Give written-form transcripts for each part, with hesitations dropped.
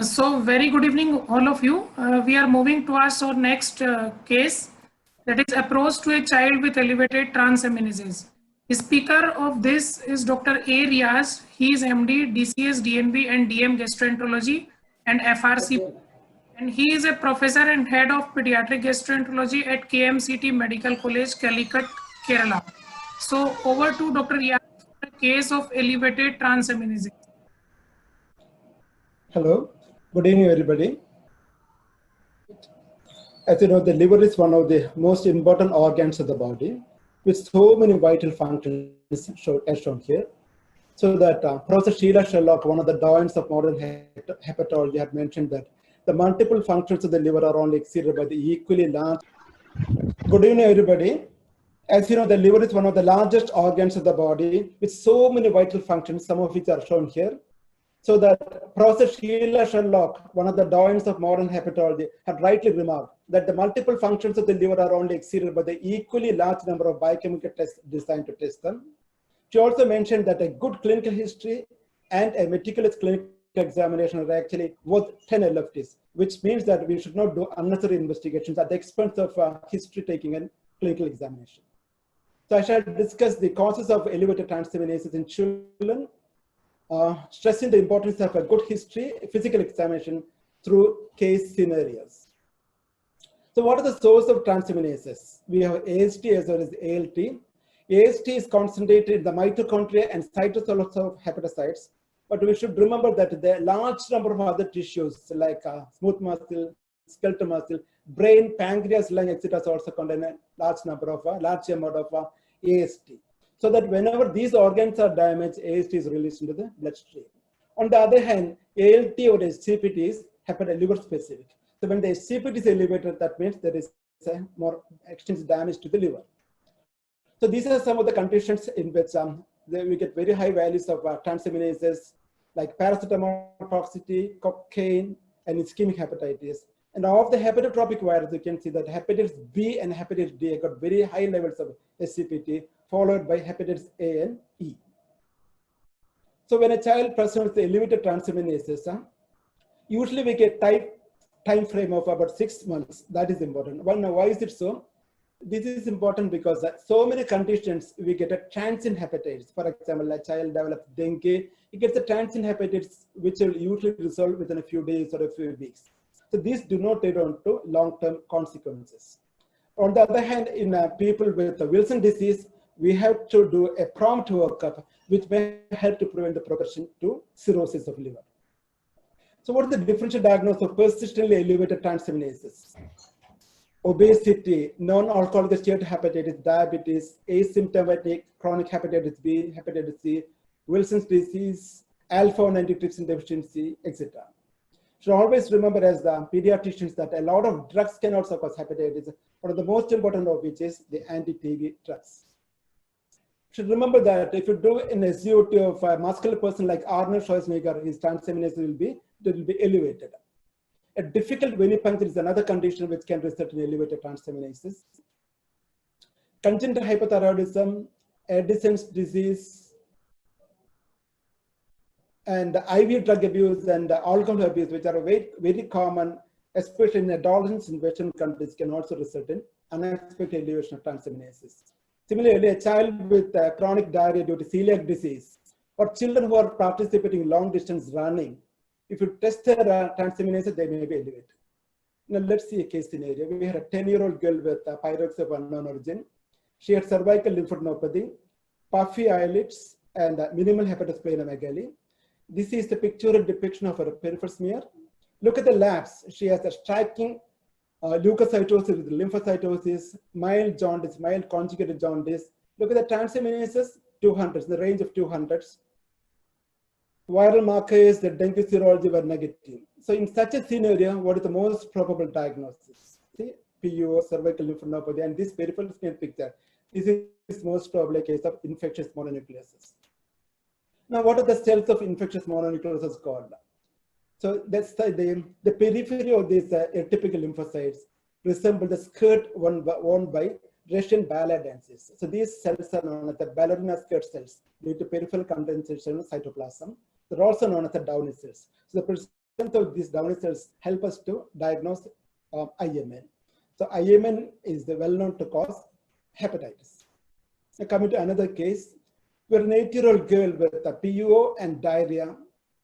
So very good evening all of you. We are moving towards our next case, that is approach to a child with elevated transaminases. The speaker of this is Dr. A. Riyaz. He is MD, DCS, DNB and DM Gastroenterology and FRC. And he is a professor and head of pediatric gastroenterology at KMCT Medical College, Calicut, Kerala. So over to Dr. Riyaz for a case of elevated transaminases. Hello, good evening everybody. As you know, the liver is one of the most important organs of the body with so many vital functions as shown here. So that Professor Sheila Sherlock, one of the doyens of modern hepatology, had mentioned that the multiple functions of the liver are only exceeded by the equally large. Good evening everybody. As you know, the liver is one of the largest organs of the body with so many vital functions, some of which are shown here. So that Professor Sheila Sherlock, one of the doyens of modern hepatology, had rightly remarked that the multiple functions of the liver are only exceeded by the equally large number of biochemical tests designed to test them. She also mentioned that a good clinical history and a meticulous clinical examination are actually worth 10 LFTs, which means that we should not do unnecessary investigations at the expense of history taking and clinical examination. So I shall discuss the causes of elevated transaminases in children, stressing the importance of a good history, physical examination through case scenarios. So what are the source of transaminases? We have AST as well as ALT. AST is concentrated in the mitochondria and cytosol of hepatocytes, but we should remember that the large number of other tissues like smooth muscle, skeletal muscle, brain, pancreas, lung, etc. also contain a large amount of AST. So that whenever these organs are damaged, AST is released into the bloodstream. On the other hand, ALT or SGPT is liver specific. So when the SGPT is elevated, that means there is a more extensive damage to the liver. So these are some of the conditions in which we get very high values of transaminases like paracetamol toxicity, cocaine, and ischemic hepatitis. And of the hepatotropic virus, you can see that hepatitis B and hepatitis D got very high levels of SGPT, followed by hepatitis A and E. So when a child presents the elevated transaminases, usually we get time frame of about 6 months. That is important. Well, now why is it so? This is important because so many conditions we get a transient hepatitis. For example, a child develops dengue, he gets a transient hepatitis which will usually resolve within a few days or a few weeks. So these do not lead on to long-term consequences. On the other hand, in people with Wilson disease, we have to do a prompt workup which may help to prevent the progression to cirrhosis of liver. So what is the differential diagnosis of persistently elevated transaminases? Obesity, non-alcoholic steatohepatitis, diabetes, asymptomatic chronic hepatitis B, hepatitis C, Wilson's disease, alpha-1 antitrypsin deficiency, etc. Should always remember as the pediatricians that a lot of drugs can also cause hepatitis, one of the most important of which is the anti-TB drugs. Should remember that if you do an SGOT of a muscular person like Arnold Schwarzenegger, his transaminases will be elevated. A difficult venipuncture is another condition which can result in elevated transaminases. Congenital hypothyroidism, Addison's disease, and IV drug abuse and alcohol abuse, which are very, very common, especially in adolescents in Western countries, can also result in unexpected elevation of transaminases. Similarly, a child with chronic diarrhea due to celiac disease, or children who are participating in long distance running, if you test their transaminases, they may be elevated. Now let's see a case scenario. We had a 10-year-old girl with pyrexia of unknown origin. She had cervical lymphadenopathy, puffy eyelids, and minimal hepatosplenomegaly. This is the pictorial depiction of her peripheral smear. Look at the labs. She has a striking leukocytosis with lymphocytosis, mild jaundice, mild conjugated jaundice. Look at the transaminases, 200s, the range of 200s. Viral markers, the dengue serology were negative. So in such a scenario, what is the most probable diagnosis? See, PU, cervical lymphadenopathy, and this peripheral smear picture. This is most probably a case of infectious mononucleosis. Now, what are the cells of infectious mononucleosis called? So that's the periphery of these atypical lymphocytes resemble the skirt worn by Russian ballet dancers. So these cells are known as the ballerina skirt cells due to peripheral condensation of cytoplasm. They're also known as the Downey cells. So the of these down cells help us to diagnose IMN. So IMN is well known to cause hepatitis. Now coming to another case, where an 8-year-old girl with a PUO and diarrhea,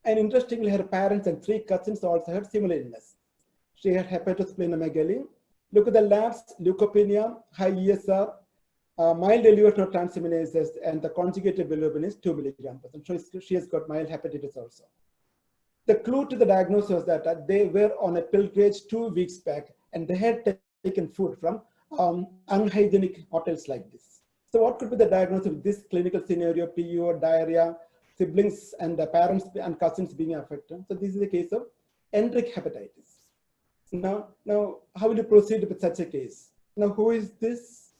and interestingly, her parents and 3 cousins also had similar illness. She had hepatosplenomegaly. Look at the labs: leukopenia, high ESR, mild elevation of transaminases, and the conjugated bilirubin is 2 milligrams. So she has got mild hepatitis also. The clue to the diagnosis was that they were on a pilgrimage 2 weeks back, and they had taken food from unhygienic hotels like this. So what could be the diagnosis of this clinical scenario: PUO, diarrhea, siblings and the parents and cousins being affected? So this is a case of enteric hepatitis. Now, how will you proceed with such a case? Now, who is this?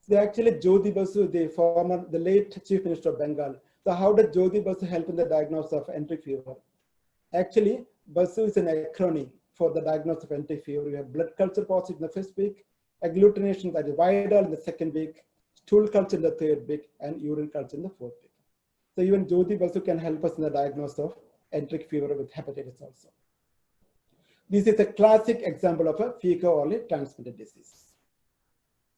They actually Jyoti Basu, the late Chief Minister of Bengal. So how did Jyoti Basu help in the diagnosis of enteric fever? Actually, Basu is an acronym for the diagnosis of enteric fever. You have blood culture positive in the first week, agglutination, that is viral, in the second week, stool culture in the third week, and urine culture in the fourth week. So even Jyoti Basu can help us in the diagnosis of enteric fever with hepatitis also. This is a classic example of a fecal-orally transmitted disease.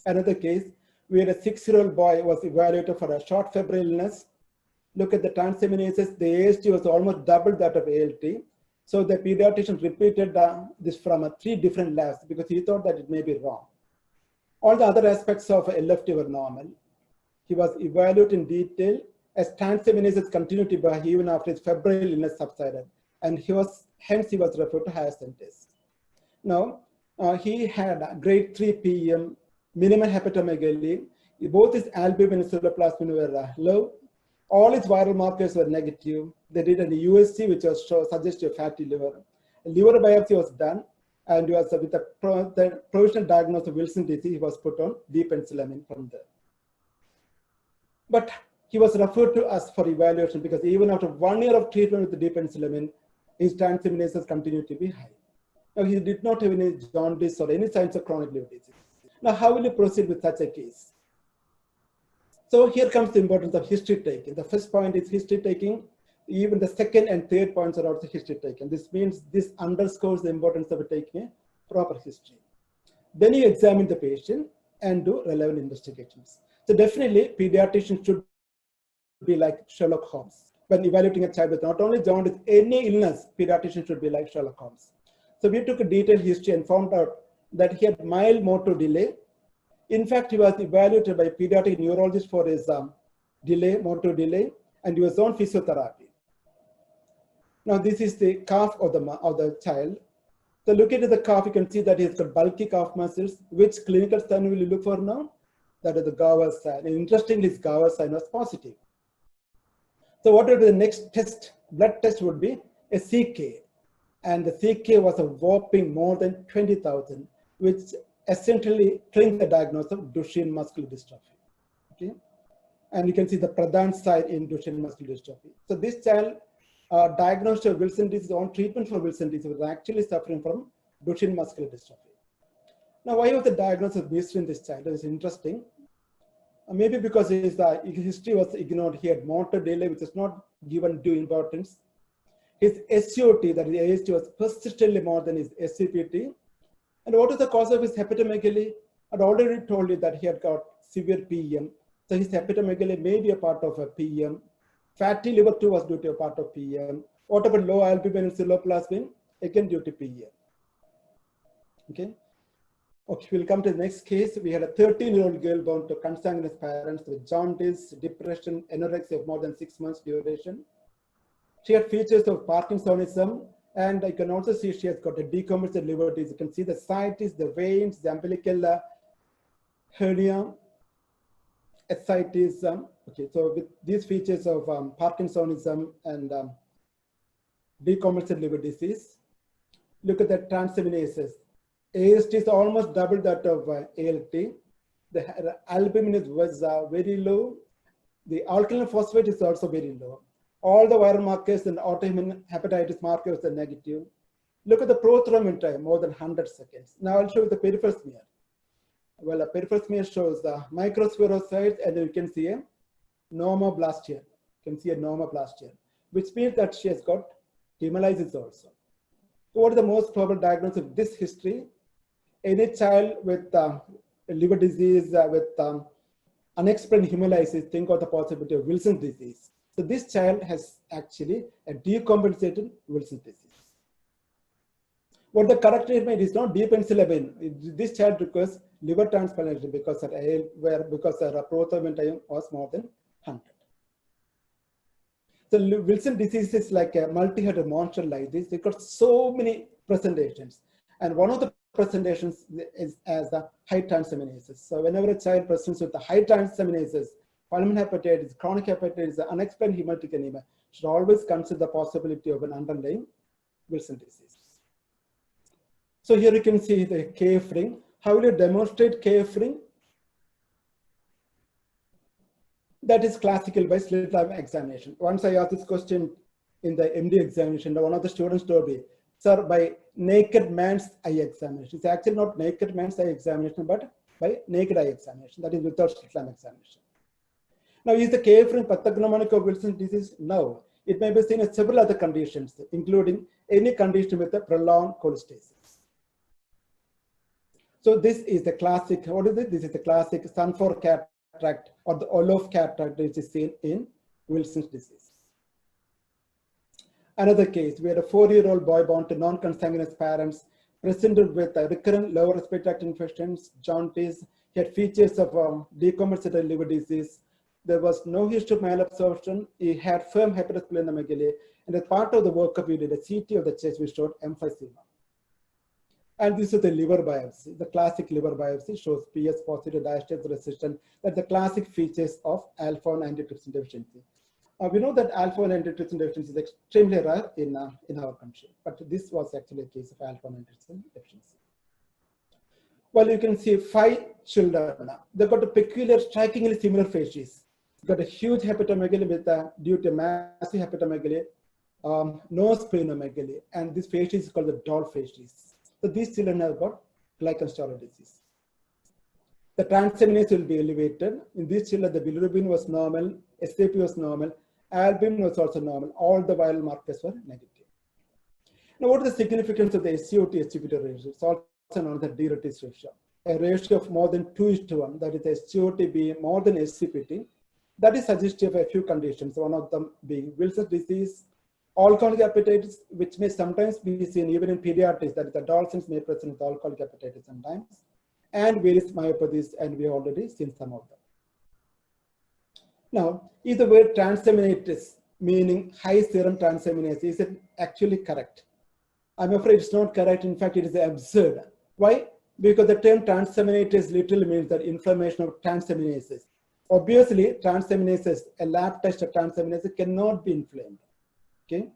Another case where a 6-year-old boy was evaluated for a short febrile illness. Look at the transaminases. The AST was almost double that of ALT. So the pediatrician repeated this from 3 different labs because he thought that it may be wrong. All the other aspects of LFT were normal. He was evaluated in detail as transaminases continued to behave even after his febrile illness subsided, and hence he was referred to higher centers. Now, he had grade 3 PM, minimal hepatomegaly. Both his albumin and ceruloplasmin were low. All his viral markers were negative. They did an USC, which was suggestive of fatty liver. A liver biopsy was done, and he was with the provisional diagnosis of Wilson disease. He was put on D-penicillamine from there. But he was referred to us for evaluation because even after 1 year of treatment with the D-penicillamine, his transaminases continued to be high. Now, he did not have any jaundice or any signs of chronic liver disease. Now, how will you proceed with such a case? So here comes the importance of history taking. The first point is history taking. Even the second and third points are also history taken. This means this underscores the importance of taking a proper history. Then you examine the patient and do relevant investigations. So definitely, pediatricians should be like Sherlock Holmes. When evaluating a child with not only jaundice, any illness, pediatricians should be like Sherlock Holmes. So we took a detailed history and found out that he had mild motor delay. In fact, he was evaluated by a pediatric neurologist for his motor delay, and he was on physiotherapy. Now, this is the calf of the child. So looking at the calf, you can see that he's got bulky calf muscles. Which clinical sign will you look for now? That is the GABA sign. And interestingly, his GABA sign was positive. So what would be the next test? Blood test would be a CK. And the CK was a whopping more than 20,000, which essentially clinked the diagnosis of Duchenne muscular dystrophy. Okay? And you can see the Pradhan site in Duchenne muscular dystrophy. So this child diagnosed with Wilson disease, on treatment for Wilson disease, was actually suffering from Duchenne muscular dystrophy. Now, why was the diagnosis missed in this child? That is interesting. Maybe because his history was ignored. He had motor delay, which is not given due importance. His SGOT, that is AST, was persistently more than his SGPT. And what is the cause of his hepatomegaly? I'd already told you that he had got severe PM. So his hepatomegaly may be a part of a PM. Fatty liver too was due to a part of PM. What about low albumin and ceruloplasmin? Again due to PM. Okay. Okay, we'll come to the next case. We had a 13-year-old girl born to consanguineous parents with jaundice, depression, anorexia of more than 6 months duration. She had features of Parkinsonism, and I can also see she has got a decompensated liver disease. You can see the ascites, the veins, the umbilical hernia, ascites. Okay, so with these features of Parkinsonism and decompensated liver disease, look at the transaminases. AST is almost double that of ALT. The albumin was very low. The alkaline phosphate is also very low. All the viral markers and autoimmune hepatitis markers are negative. Look at the prothrombin time, more than 100 seconds. Now I'll show you the peripheral smear. Well, a peripheral smear shows the microspherocytes, and you can see a normoblast here. You can see a normoblast here, which means that she has got hemolysis also. What is the most probable diagnosis of this history? Any child with liver disease, with unexplained hemolysis, think of the possibility of Wilson's disease. So this child has actually a decompensated Wilson's disease. What the correct treatment is not depensilabine. This child requires liver transplantation because her prothrombin time was more than 100. So Wilson disease is like a multi-headed monster like this. They got so many presentations, and one of the presentations is as the high transaminases. So whenever a child presents with the high transaminases, pulmonary hepatitis, chronic hepatitis, unexplained hemolytic anemia, should always consider the possibility of an underlying Wilson disease. So here you can see the KF ring. How will you demonstrate KF ring? That is classical by slit lamp examination. Once I asked this question in the MD examination, one of the students told me, sir, by naked man's eye examination. It's actually not naked man's eye examination, but by naked eye examination. That is without slit lamp examination. Now, is the KF ring pathognomonic of Wilson's disease? No. It may be seen in several other conditions, including any condition with a prolonged cholestasis. So this is the classic, what is it? This is the classic Sanford cataract or the Olof cataract which is seen in Wilson's disease. Another case, we had a 4-year-old boy born to non-consanguineous parents, presented with recurrent lower respiratory tract infections, jaundice. He had features of decompensated liver disease. There was no history of malabsorption. He had firm hepatosplenomegaly, and as part of the workup, we did a CT of the chest which showed emphysema. And this is the liver biopsy. The classic liver biopsy shows PS positive diastase resistant. That's the classic features of alpha-1 antitrypsin deficiency. We know that alpha-1 antitrypsin deficiency is extremely rare in our country, but this was actually a case of alpha-1 antitrypsin deficiency. Well, you can see 5 children. They've got a peculiar, strikingly similar facies. Got a huge hepatomegaly with due to massive hepatomegaly, no splenomegaly, and this facies is called the doll facies. So these children have got glycan storage disease. The transaminase will be elevated. In these children, the bilirubin was normal, SAP was normal, albumin was also normal. All the viral markers were negative. Now, what is the significance of the SGOT-SGPT ratio? It's also known as the Ritis ratio. A ratio of more than 2:1, that is the SGOT being more than SGPT. That is suggestive of a few conditions, one of them being Wilson's disease, alcoholic hepatitis, which may sometimes be seen even in pediatrics, that is the adolescents may present with alcoholic hepatitis sometimes, and various myopathies, and we have already seen some of them. Now, is the word transaminases, meaning high serum transaminase, is it actually correct? I'm afraid it's not correct. In fact, it is absurd. Why? Because the term transaminases literally means that inflammation of transaminases. Obviously, transaminases, a lab test of transaminases cannot be inflamed. Okay,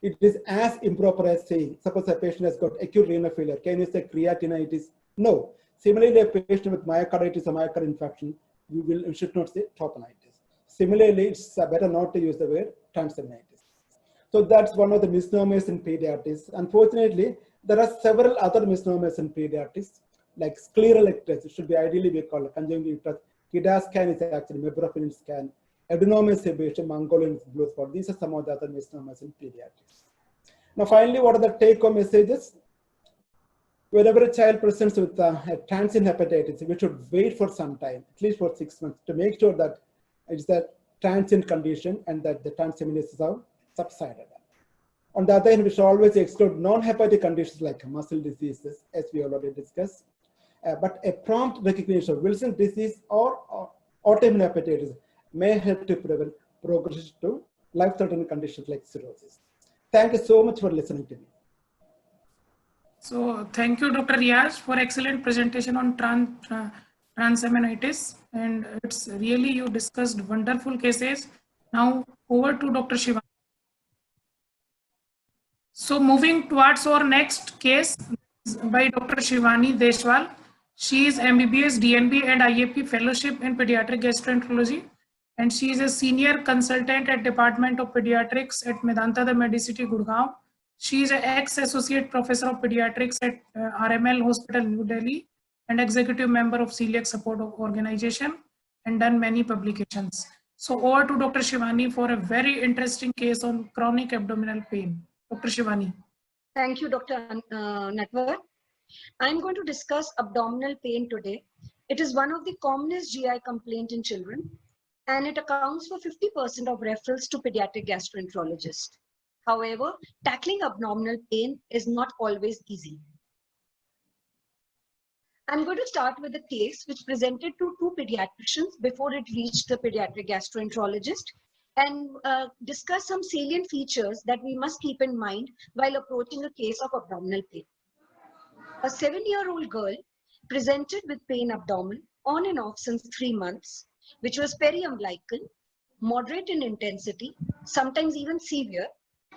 it is as improper as saying, suppose a patient has got acute renal failure, can you say creatinitis? No. Similarly, a patient with myocarditis or myocardial infarction, you should not say trophonitis. Similarly, it's better not to use the word transaminitis. So that's one of the misnomers in pediatrics. Unfortunately, there are several other misnomers in pediatrics, like scleral ectasis. It should be ideally be called conjunctivitis. KIDA scan is actually mebraphenine scan. Adenoma sebaceous, Mongolian blue spot. These are some of the other misnomers in pediatrics. Now, finally, what are the take-home messages? Whenever a child presents with a transient hepatitis, we should wait for some time, at least for 6 months, to make sure that it's a transient condition and that the transaminases are subsided. On the other hand, we should always exclude non-hepatic conditions like muscle diseases, as we already discussed. But a prompt recognition of Wilson's disease or autoimmune hepatitis may help to prevent progression to life-threatening conditions like cirrhosis. Thank you so much for listening to me. So thank you, Dr. Riyaz, for excellent presentation on transaminitis. And it's really, you discussed wonderful cases. Now over to Dr. Shivani. So moving towards our next case by Dr. Shivani Deswal. She is MBBS, DNB and IAP Fellowship in Pediatric Gastroenterology. And she is a senior consultant at Department of Pediatrics at Medanta the Medicity, Gurgoan. She is an ex-associate professor of pediatrics at RML Hospital, New Delhi, and executive member of Celiac Support Organization, and done many publications. So over to Dr. Shivani for a very interesting case on chronic abdominal pain. Dr. Shivani. Thank you, Dr. Natwar. I'm going to discuss abdominal pain today. It is one of the commonest GI complaints in children, and it accounts for 50% of referrals to pediatric gastroenterologist. However, tackling abdominal pain is not always easy. I'm going to start with a case which presented to two pediatricians before it reached the pediatric gastroenterologist, and discuss some salient features that we must keep in mind while approaching a case of abdominal pain. A 7-year-old girl presented with pain abdomen on and off since 3 months, which was periumbilical, moderate in intensity, sometimes even severe,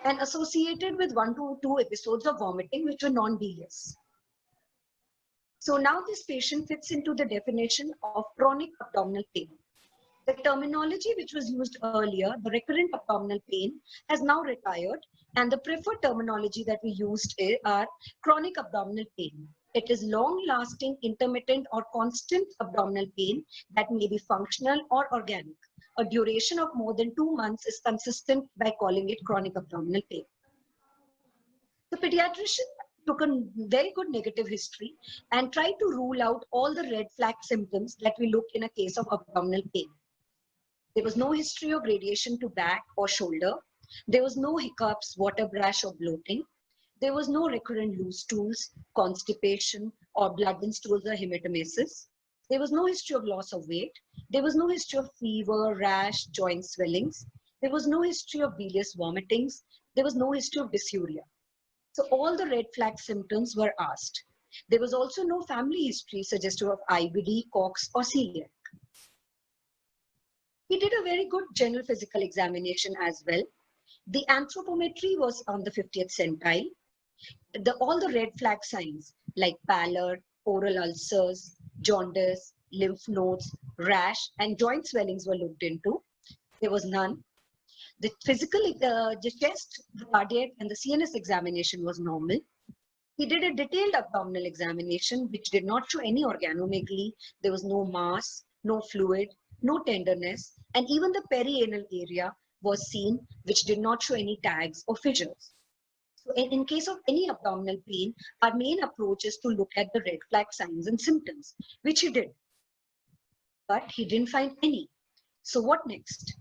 and associated with 1 to 2 episodes of vomiting, which were non-bilious. So now this patient fits into the definition of chronic abdominal pain. The terminology which was used earlier, the recurrent abdominal pain, has now retired, and the preferred terminology that we used are chronic abdominal pain. It is long-lasting, intermittent, or constant abdominal pain that may be functional or organic. A duration of more than 2 months is consistent by calling it chronic abdominal pain. The pediatrician took a very good negative history and tried to rule out all the red flag symptoms that we look in a case of abdominal pain. There was no history of radiation to back or shoulder. There was no hiccups, water brash, or bloating. There was no recurrent loose stools, constipation, or blood in stools or hematomasis. There was no history of loss of weight. There was no history of fever, rash, joint swellings. There was no history of bilious vomitings. There was no history of dysuria. So all the red flag symptoms were asked. There was also no family history suggestive of IBD, COX, or celiac. He did a very good general physical examination as well. The anthropometry was on the 50th centile. All the red flag signs like pallor, oral ulcers, jaundice, lymph nodes, rash, and joint swellings were looked into. There was none. The physical, the chest, the cardiac, and the CNS examination was normal. He did a detailed abdominal examination which did not show any organomegaly. There was no mass, no fluid, no tenderness, and even the perianal area was seen, which did not show any tags or fissures. So in case of any abdominal pain, our main approach is to look at the red flag signs and symptoms, which he did. But he didn't find any. So what next?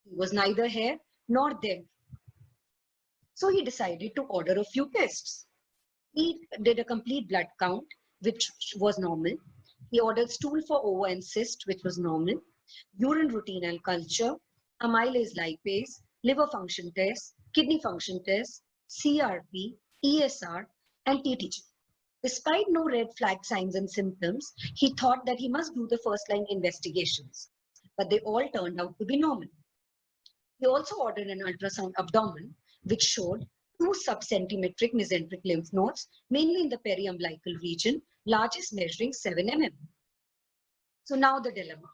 He was neither here nor there. So he decided to order a few tests. He did a complete blood count, which was normal. He ordered stool for ova and cyst, which was normal, urine routine culture, amylase lipase, liver function test, kidney function test, CRP, ESR, and TTG. Despite no red flag signs and symptoms, he thought that he must do the first-line investigations, but they all turned out to be normal. He also ordered an ultrasound abdomen, which showed 2 subcentimetric mesenteric lymph nodes, mainly in the periumbilical region, largest measuring 7 mm. So now the dilemma.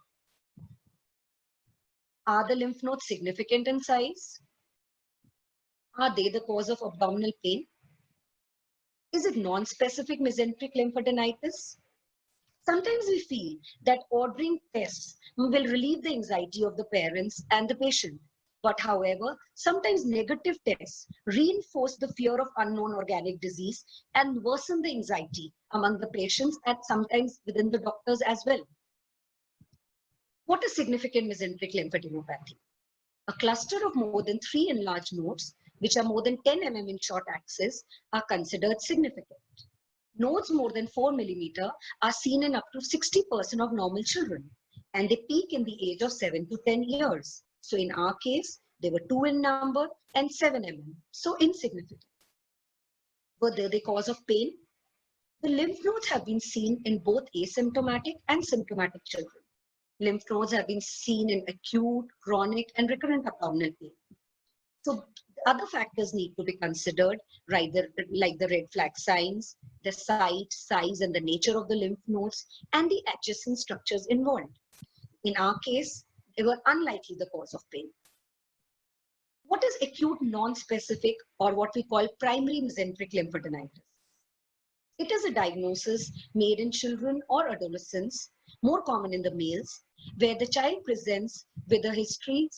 Are the lymph nodes significant in size? Are they the cause of abdominal pain? Is it non-specific mesenteric lymphadenitis? Sometimes we feel that ordering tests will relieve the anxiety of the parents and the patient. But however, sometimes negative tests reinforce the fear of unknown organic disease and worsen the anxiety among the patients and sometimes within the doctors as well. What is significant mesenteric lymphadenopathy? A cluster of more than 3 enlarged nodes, which are more than 10 mm in short axis, are considered significant. Nodes more than 4 mm are seen in up to 60% of normal children, and they peak in the age of 7 to 10 years. So in our case, they were 2 in number and 7 mm, so insignificant. Were they the cause of pain? The lymph nodes have been seen in both asymptomatic and symptomatic children. Lymph nodes have been seen in acute, chronic, and recurrent abdominal pain. So other factors need to be considered, like the red flag signs, the site, size, and the nature of the lymph nodes, and the adjacent structures involved. In our case, they were unlikely the cause of pain. What is acute non-specific, or what we call primary mesenteric lymphadenitis? It is a diagnosis made in children or adolescents, more common in the males, where the child presents with a history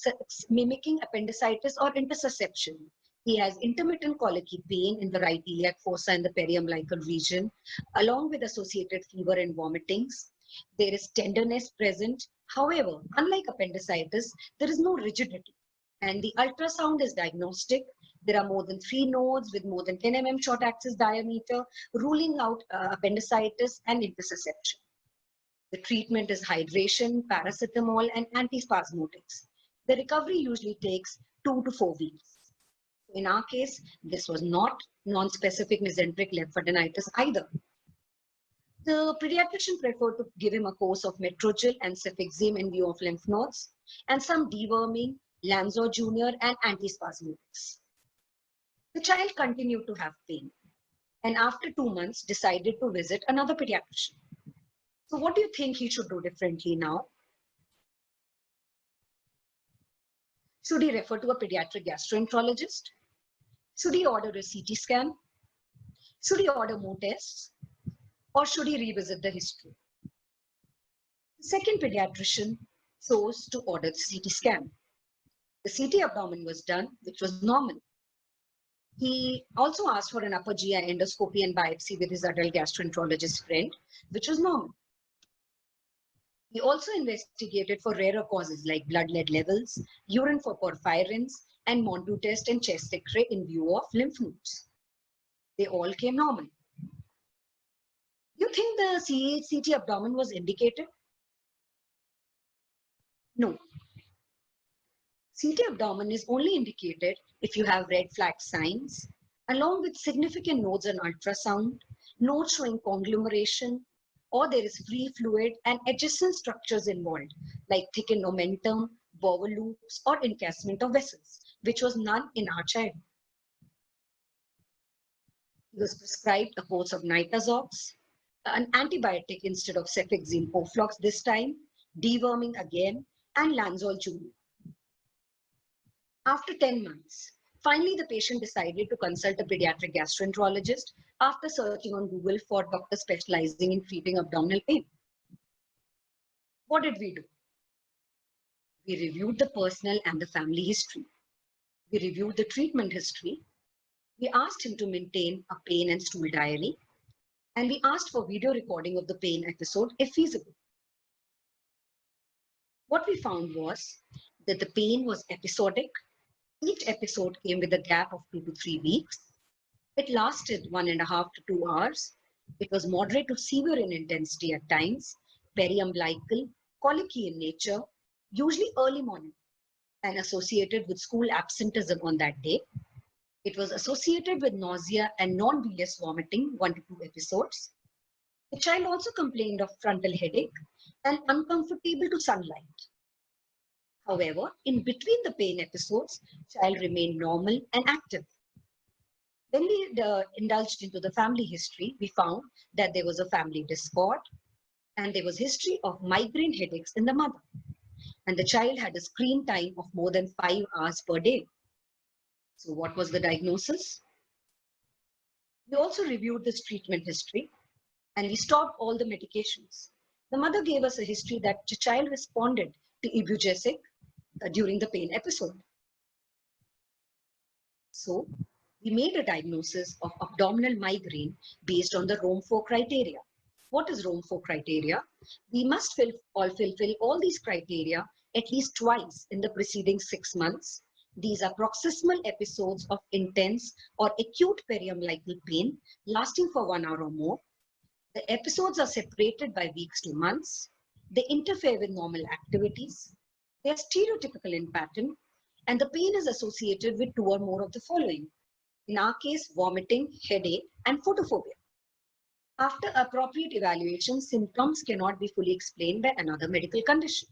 mimicking appendicitis or intussusception, He has intermittent colicky pain in the right iliac fossa and the periumbilical region, along with associated fever and vomitings. There is tenderness present. However, unlike appendicitis, there is no rigidity, and the ultrasound is diagnostic. There are more than 3 nodes with more than 10 mm short axis diameter, ruling out appendicitis and intussusception. The treatment is hydration, paracetamol, and antispasmodics. The recovery usually takes 2 to 4 weeks. In our case, this was not non-specific mesenteric lymphadenitis either. The pediatrician preferred to give him a course of Metrogyl and cefixime in view of lymph nodes, and some deworming, Lanzor Jr., and antispasmodics. The child continued to have pain, and after 2 months decided to visit another pediatrician. So what do you think he should do differently now? Should he refer to a pediatric gastroenterologist? Should he order a CT scan? Should he order more tests? Or should he revisit the history? The second pediatrician chose to order the CT scan. The CT abdomen was done, which was normal. He also asked for an upper GI endoscopy and biopsy with his adult gastroenterologist friend, which was normal. He also investigated for rarer causes like blood lead levels, urine for porphyrins, and Montu test and chest X-ray in view of lymph nodes. They all came normal. You think the CT abdomen was indicated? No. CT abdomen is only indicated if you have red flag signs, along with significant nodes on ultrasound, nodes showing conglomeration, or there is free fluid and adjacent structures involved, like thickened omentum, bowel loops, or encasement of vessels, which was none in our child. He was prescribed a course of nitazox, an antibiotic instead of cefixime Oflox this time, deworming again, and Lanzol Jr. After 10 months, finally the patient decided to consult a pediatric gastroenterologist after searching on Google for doctors specializing in treating abdominal pain. What did we do? We reviewed the personal and the family history. We reviewed the treatment history. We asked him to maintain a pain and stool diary. And we asked for video recording of the pain episode if feasible. What we found was that the pain was episodic. Each episode came with a gap of 2 to 3 weeks. It lasted 1.5 to 2 hours. It was moderate to severe in intensity at times, periumbilical, colicky in nature, usually early morning, and associated with school absenteeism on that day. It was associated with nausea and non-bilious vomiting, 1 to 2 episodes. The child also complained of frontal headache and uncomfortable to sunlight. However, in between the pain episodes, child remained normal and active. When we indulged into the family history, we found that there was a family discord and there was history of migraine headaches in the mother. And the child had a screen time of more than 5 hours per day. So what was the diagnosis? We also reviewed this treatment history and we stopped all the medications. The mother gave us a history that the child responded to ibugesic during the pain episode. So we made a diagnosis of abdominal migraine based on the Rome-4 criteria. What is Rome-4 criteria? We must fulfill all these criteria at least twice in the preceding 6 months. These are paroxysmal episodes of intense or acute periumbilical pain lasting for 1 hour or more. The episodes are separated by weeks to months. They interfere with normal activities. They are stereotypical in pattern, and the pain is associated with 2 or more of the following. In our case, vomiting, headache, and photophobia. After appropriate evaluation, symptoms cannot be fully explained by another medical condition.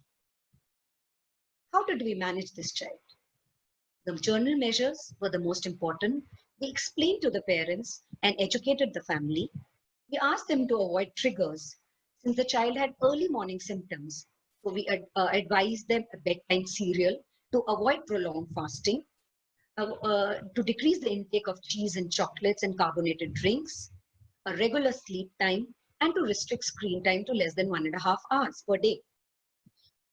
How did we manage this child? The maternal measures were the most important. We explained to the parents and educated the family. We asked them to avoid triggers since the child had early morning symptoms. So we advised them a bedtime cereal to avoid prolonged fasting, to decrease the intake of cheese and chocolates and carbonated drinks, a regular sleep time, and to restrict screen time to less than 1.5 hours per day.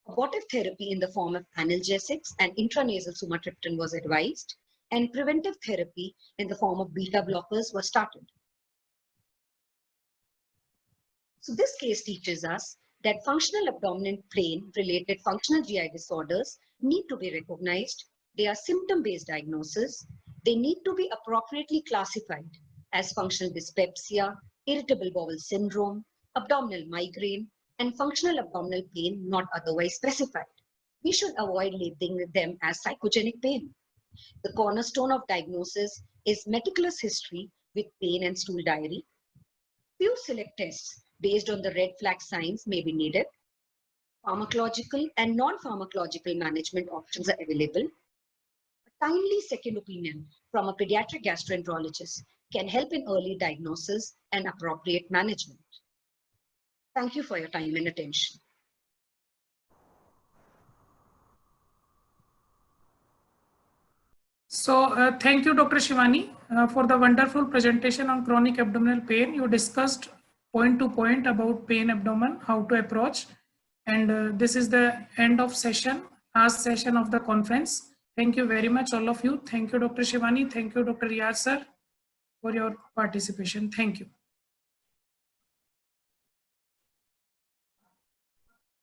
Abortive therapy in the form of analgesics and intranasal sumatriptan was advised, and preventive therapy in the form of beta blockers was started. So this case teaches us that functional abdominal pain related functional GI disorders need to be recognized. They are symptom-based diagnoses. They need to be appropriately classified as functional dyspepsia, irritable bowel syndrome, abdominal migraine, and functional abdominal pain not otherwise specified. We should avoid labeling them as psychogenic pain. The cornerstone of diagnosis is meticulous history with pain and stool diary. Few select tests based on the red flag signs may be needed. Pharmacological and non-pharmacological management options are available. A timely second opinion from a pediatric gastroenterologist can help in early diagnosis and appropriate management. Thank you for your time and attention. So thank you, Dr. Shivani, for the wonderful presentation on chronic abdominal pain. You discussed point to point about pain abdomen, how to approach. And this is the end of session, last session of the conference. Thank you very much, all of you. Thank you, Dr. Shivani. Thank you, Dr. Riyaz, sir, for your participation. Thank you.